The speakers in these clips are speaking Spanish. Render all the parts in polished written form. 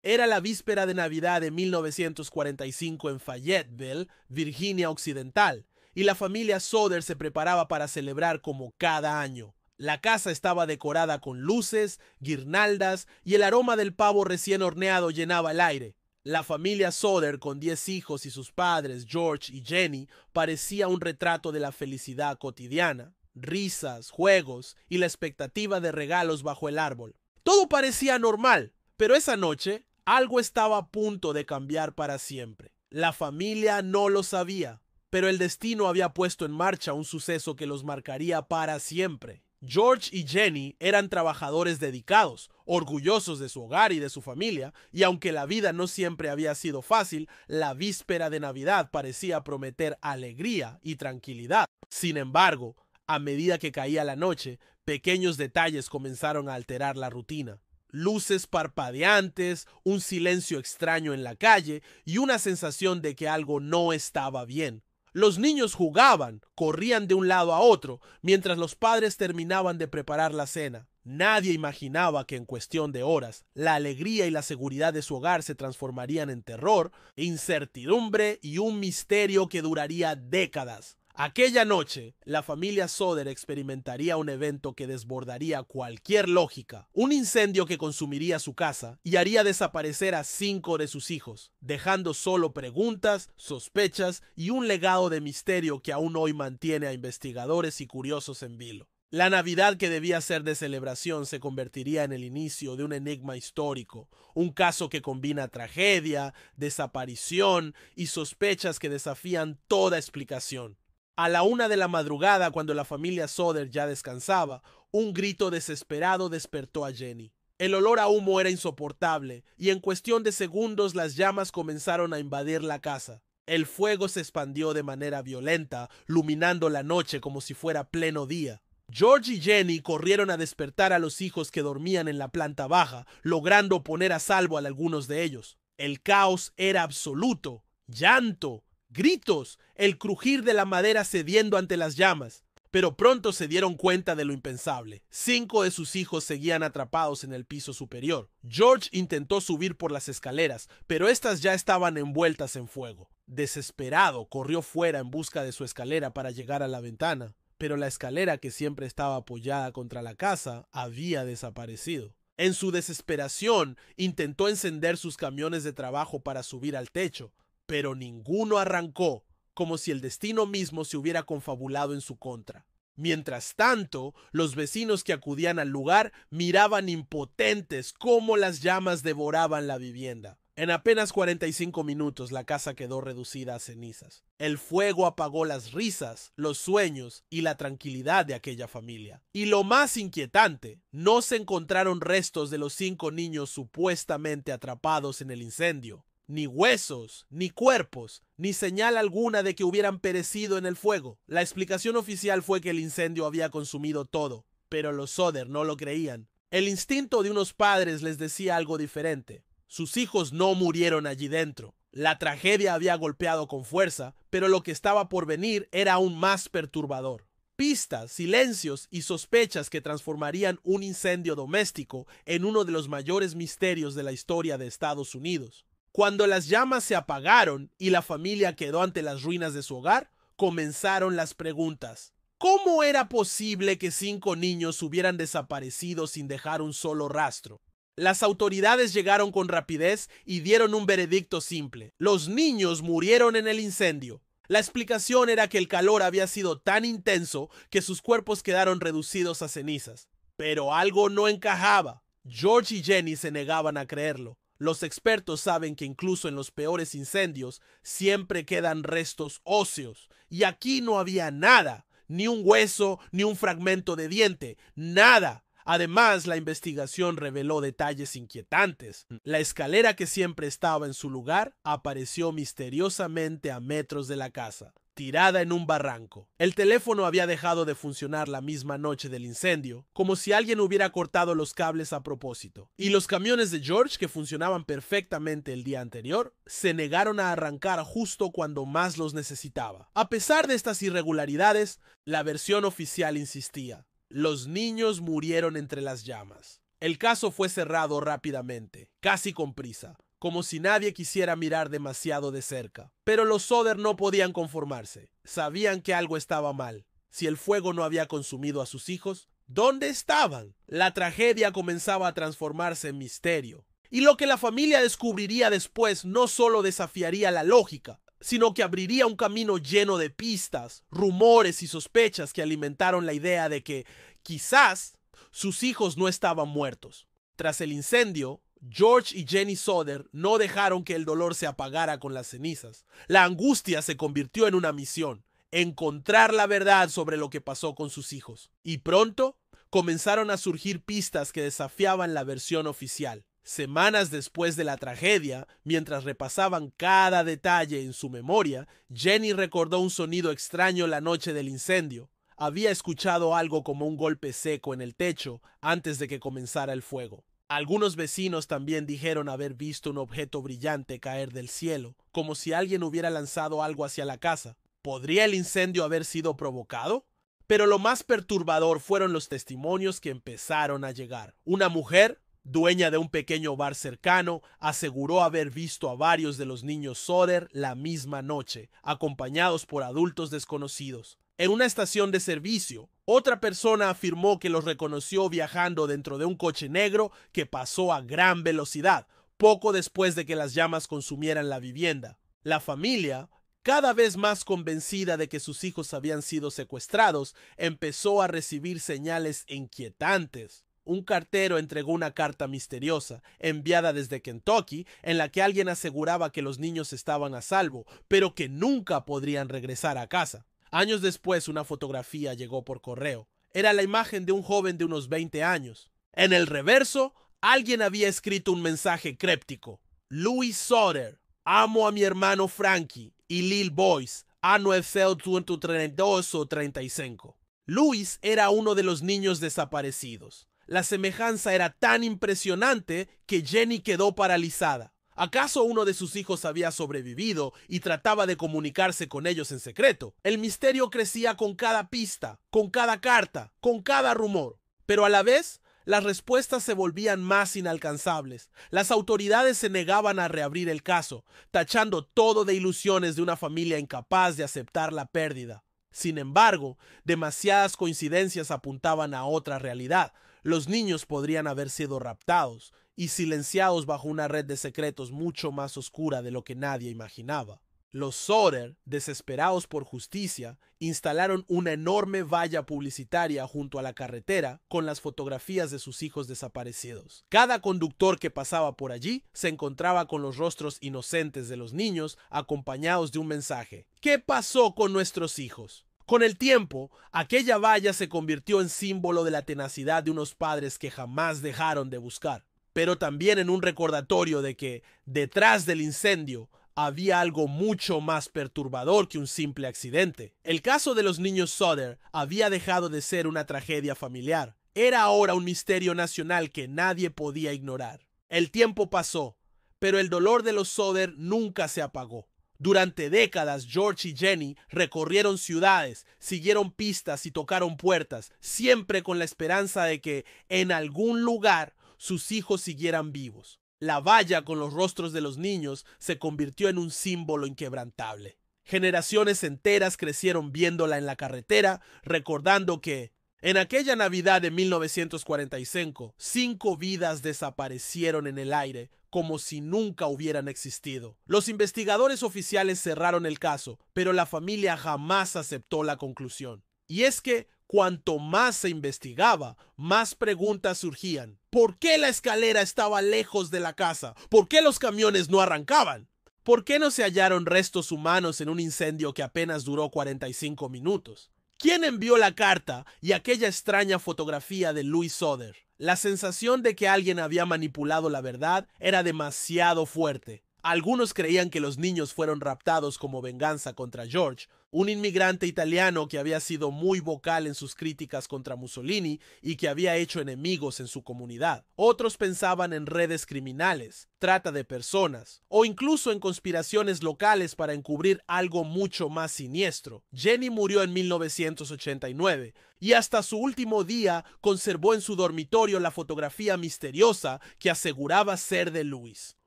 Era la víspera de Navidad de 1945 en Fayetteville, Virginia Occidental, y la familia Soder se preparaba para celebrar como cada año. La casa estaba decorada con luces, guirnaldas y el aroma del pavo recién horneado llenaba el aire. La familia Soder, con 10 hijos y sus padres, George y Jenny, parecía un retrato de la felicidad cotidiana. Risas, juegos y la expectativa de regalos bajo el árbol. Todo parecía normal, pero esa noche algo estaba a punto de cambiar para siempre. La familia no lo sabía, pero el destino había puesto en marcha un suceso que los marcaría para siempre. George y Jenny eran trabajadores dedicados, orgullosos de su hogar y de su familia, y aunque la vida no siempre había sido fácil, la víspera de Navidad parecía prometer alegría y tranquilidad. Sin embargo, a medida que caía la noche, pequeños detalles comenzaron a alterar la rutina. Luces parpadeantes, un silencio extraño en la calle y una sensación de que algo no estaba bien. Los niños jugaban, corrían de un lado a otro, mientras los padres terminaban de preparar la cena. Nadie imaginaba que en cuestión de horas, la alegría y la seguridad de su hogar se transformarían en terror, incertidumbre y un misterio que duraría décadas. Aquella noche, la familia Soder experimentaría un evento que desbordaría cualquier lógica, un incendio que consumiría su casa y haría desaparecer a 5 de sus hijos, dejando solo preguntas, sospechas y un legado de misterio que aún hoy mantiene a investigadores y curiosos en vilo. La Navidad que debía ser de celebración se convertiría en el inicio de un enigma histórico, un caso que combina tragedia, desaparición y sospechas que desafían toda explicación. A la 1 de la madrugada, cuando la familia Soder ya descansaba, un grito desesperado despertó a Jenny. El olor a humo era insoportable y en cuestión de segundos las llamas comenzaron a invadir la casa. El fuego se expandió de manera violenta, iluminando la noche como si fuera pleno día. George y Jenny corrieron a despertar a los hijos que dormían en la planta baja, logrando poner a salvo a algunos de ellos. El caos era absoluto. Llanto, gritos, el crujir de la madera cediendo ante las llamas. Pero pronto se dieron cuenta de lo impensable. 5 de sus hijos seguían atrapados en el piso superior. George intentó subir por las escaleras, pero estas ya estaban envueltas en fuego. Desesperado, corrió fuera en busca de su escalera para llegar a la ventana, pero la escalera, que siempre estaba apoyada contra la casa, había desaparecido. En su desesperación, intentó encender sus camiones de trabajo para subir al techo, pero ninguno arrancó, como si el destino mismo se hubiera confabulado en su contra. Mientras tanto, los vecinos que acudían al lugar miraban impotentes cómo las llamas devoraban la vivienda. En apenas 45 minutos la casa quedó reducida a cenizas. El fuego apagó las risas, los sueños y la tranquilidad de aquella familia. Y lo más inquietante, no se encontraron restos de los 5 niños supuestamente atrapados en el incendio. Ni huesos, ni cuerpos, ni señal alguna de que hubieran perecido en el fuego. La explicación oficial fue que el incendio había consumido todo, pero los Soder no lo creían. El instinto de unos padres les decía algo diferente. Sus hijos no murieron allí dentro. La tragedia había golpeado con fuerza, pero lo que estaba por venir era aún más perturbador. Pistas, silencios y sospechas que transformarían un incendio doméstico en uno de los mayores misterios de la historia de Estados Unidos. Cuando las llamas se apagaron y la familia quedó ante las ruinas de su hogar, comenzaron las preguntas. ¿Cómo era posible que 5 niños hubieran desaparecido sin dejar un solo rastro? Las autoridades llegaron con rapidez y dieron un veredicto simple. Los niños murieron en el incendio. La explicación era que el calor había sido tan intenso que sus cuerpos quedaron reducidos a cenizas. Pero algo no encajaba. George y Jenny se negaban a creerlo. Los expertos saben que incluso en los peores incendios siempre quedan restos óseos. Y aquí no había nada. Ni un hueso, ni un fragmento de diente. Nada. Además, la investigación reveló detalles inquietantes. La escalera que siempre estaba en su lugar apareció misteriosamente a metros de la casa, tirada en un barranco. El teléfono había dejado de funcionar la misma noche del incendio, como si alguien hubiera cortado los cables a propósito. Y los camiones de George, que funcionaban perfectamente el día anterior, se negaron a arrancar justo cuando más los necesitaba. A pesar de estas irregularidades, la versión oficial insistía. Los niños murieron entre las llamas. El caso fue cerrado rápidamente, casi con prisa, como si nadie quisiera mirar demasiado de cerca. Pero los Soder no podían conformarse. Sabían que algo estaba mal. Si el fuego no había consumido a sus hijos, ¿dónde estaban? La tragedia comenzaba a transformarse en misterio. Y lo que la familia descubriría después no solo desafiaría la lógica, sino que abriría un camino lleno de pistas, rumores y sospechas que alimentaron la idea de que, quizás, sus hijos no estaban muertos. Tras el incendio, George y Jenny Soder no dejaron que el dolor se apagara con las cenizas. La angustia se convirtió en una misión: encontrar la verdad sobre lo que pasó con sus hijos. Y pronto comenzaron a surgir pistas que desafiaban la versión oficial. Semanas después de la tragedia, mientras repasaban cada detalle en su memoria, Jenny recordó un sonido extraño la noche del incendio. Había escuchado algo como un golpe seco en el techo antes de que comenzara el fuego. Algunos vecinos también dijeron haber visto un objeto brillante caer del cielo, como si alguien hubiera lanzado algo hacia la casa. ¿Podría el incendio haber sido provocado? Pero lo más perturbador fueron los testimonios que empezaron a llegar. Una mujer, dueña de un pequeño bar cercano, aseguró haber visto a varios de los niños Soder la misma noche, acompañados por adultos desconocidos. En una estación de servicio, otra persona afirmó que los reconoció viajando dentro de un coche negro que pasó a gran velocidad, poco después de que las llamas consumieran la vivienda. La familia, cada vez más convencida de que sus hijos habían sido secuestrados, empezó a recibir señales inquietantes. Un cartero entregó una carta misteriosa, enviada desde Kentucky, en la que alguien aseguraba que los niños estaban a salvo, pero que nunca podrían regresar a casa. Años después, una fotografía llegó por correo. Era la imagen de un joven de unos 20 años. En el reverso, alguien había escrito un mensaje críptico: Louis Soder, amo a mi hermano Frankie y Lil Boys, a 932 o 35. Louis era uno de los niños desaparecidos. La semejanza era tan impresionante que Jenny quedó paralizada. ¿Acaso uno de sus hijos había sobrevivido y trataba de comunicarse con ellos en secreto? El misterio crecía con cada pista, con cada carta, con cada rumor. Pero a la vez, las respuestas se volvían más inalcanzables. Las autoridades se negaban a reabrir el caso, tachando todo de ilusiones de una familia incapaz de aceptar la pérdida. Sin embargo, demasiadas coincidencias apuntaban a otra realidad. Los niños podrían haber sido raptados y silenciados bajo una red de secretos mucho más oscura de lo que nadie imaginaba. Los Soder, desesperados por justicia, instalaron una enorme valla publicitaria junto a la carretera con las fotografías de sus hijos desaparecidos. Cada conductor que pasaba por allí se encontraba con los rostros inocentes de los niños, acompañados de un mensaje: ¿qué pasó con nuestros hijos? Con el tiempo, aquella valla se convirtió en símbolo de la tenacidad de unos padres que jamás dejaron de buscar, pero también en un recordatorio de que, detrás del incendio, había algo mucho más perturbador que un simple accidente. El caso de los niños Soder había dejado de ser una tragedia familiar. Era ahora un misterio nacional que nadie podía ignorar. El tiempo pasó, pero el dolor de los Soder nunca se apagó. Durante décadas, George y Jenny recorrieron ciudades, siguieron pistas y tocaron puertas, siempre con la esperanza de que, en algún lugar, sus hijos siguieran vivos. La valla con los rostros de los niños se convirtió en un símbolo inquebrantable. Generaciones enteras crecieron viéndola en la carretera, recordando que, en aquella Navidad de 1945, 5 vidas desaparecieron en el aire, como si nunca hubieran existido. Los investigadores oficiales cerraron el caso, pero la familia jamás aceptó la conclusión. Y es que, cuanto más se investigaba, más preguntas surgían. ¿Por qué la escalera estaba lejos de la casa? ¿Por qué los camiones no arrancaban? ¿Por qué no se hallaron restos humanos en un incendio que apenas duró 45 minutos? ¿Quién envió la carta y aquella extraña fotografía de Louis Soder? La sensación de que alguien había manipulado la verdad era demasiado fuerte. Algunos creían que los niños fueron raptados como venganza contra George, un inmigrante italiano que había sido muy vocal en sus críticas contra Mussolini y que había hecho enemigos en su comunidad. Otros pensaban en redes criminales, trata de personas o incluso en conspiraciones locales para encubrir algo mucho más siniestro. Jenny murió en 1989 y hasta su último día conservó en su dormitorio la fotografía misteriosa que aseguraba ser de Louis.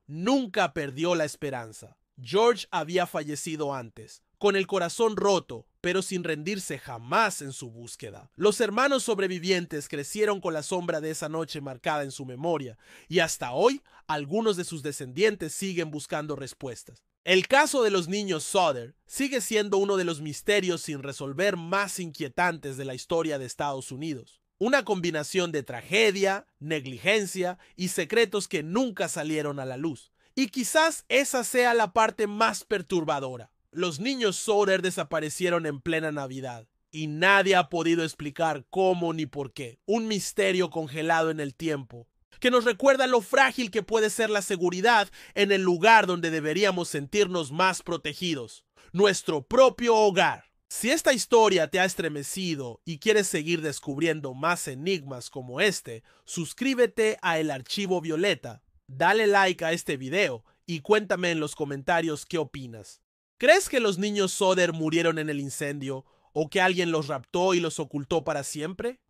Nunca perdió la esperanza. George había fallecido antes, con el corazón roto, pero sin rendirse jamás en su búsqueda. Los hermanos sobrevivientes crecieron con la sombra de esa noche marcada en su memoria, y hasta hoy algunos de sus descendientes siguen buscando respuestas. El caso de los niños Sodder sigue siendo uno de los misterios sin resolver más inquietantes de la historia de Estados Unidos. Una combinación de tragedia, negligencia y secretos que nunca salieron a la luz. Y quizás esa sea la parte más perturbadora. Los niños Sodder desaparecieron en plena Navidad y nadie ha podido explicar cómo ni por qué. Un misterio congelado en el tiempo que nos recuerda lo frágil que puede ser la seguridad en el lugar donde deberíamos sentirnos más protegidos, nuestro propio hogar. Si esta historia te ha estremecido y quieres seguir descubriendo más enigmas como este, suscríbete a El Archivo Violeta, dale like a este video y cuéntame en los comentarios qué opinas. ¿Crees que los niños Sodder murieron en el incendio o que alguien los raptó y los ocultó para siempre?